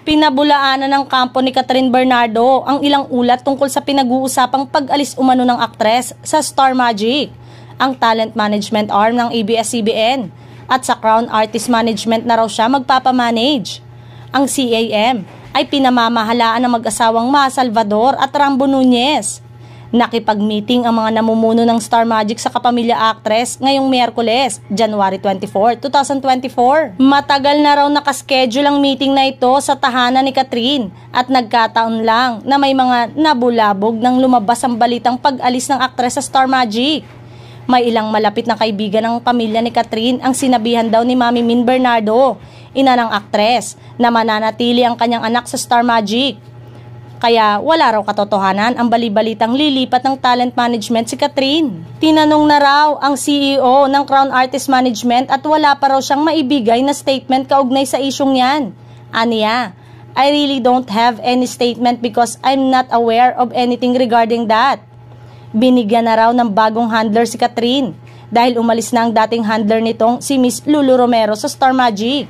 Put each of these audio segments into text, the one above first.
Pinabulaanan ng kampo ni Catherine Bernardo ang ilang ulat tungkol sa pinag-uusapang pag-alis umano ng aktres sa Star Magic, ang talent management arm ng ABS-CBN, at sa Crown Artist Management na raw siya magpapamanage. Ang CAM ay pinamamahalaan ng mag-asawang Ma Salvador at Rambo Nunez. Nakipag-meeting ang mga namumuno ng Star Magic sa kapamilya actress ngayong Miyerkules, January 24, 2024. Matagal na raw nakaschedule ang meeting na ito sa tahanan ni Catherine at nagkataon lang na may mga nabulabog nang lumabas ang balitang pag-alis ng actress sa Star Magic. May ilang malapit na kaibigan ng pamilya ni Catherine ang sinabihan daw ni Mami Min Bernardo, ina ng actress, na mananatili ang kanyang anak sa Star Magic. Kaya wala raw katotohanan ang balibalitang lilipat ng talent management si Catherine. Tinanong na raw ang CEO ng Crown Artist Management at wala pa raw siyang maibigay na statement kaugnay sa isyong yan. Aniya, I really don't have any statement because I'm not aware of anything regarding that. Binigyan na raw ng bagong handler si Catherine dahil umalis na ang dating handler nitong si Miss Lulu Romero sa Star Magic.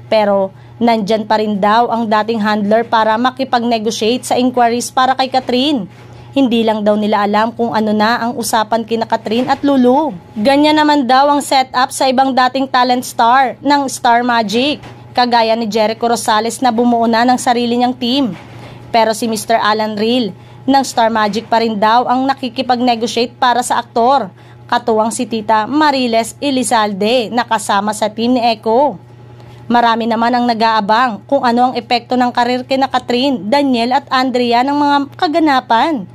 Pero nandyan pa rin daw ang dating handler para makipag-negotiate sa inquiries para kay Catherine. Hindi lang daw nila alam kung ano na ang usapan kina Catherine at Lulu. Ganyan naman daw ang setup sa ibang dating talent star ng Star Magic, kagaya ni Jericho Rosales na bumuo na ng sarili niyang team. Pero si Mr. Alan Real ng Star Magic pa rin daw ang nakikipag-negotiate para sa aktor, katuwang si Tita Mariles Elizalde na kasama sa team ni Echo. Marami naman ang nag-aabang kung ano ang epekto ng karir kina Catherine, Daniel at Andrea ng mga kaganapan.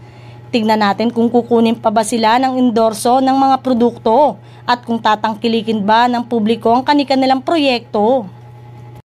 Tingnan natin kung kukunin pa ba sila ng endorso ng mga produkto at kung tatangkilikin ba ng publiko ang kanilang proyekto.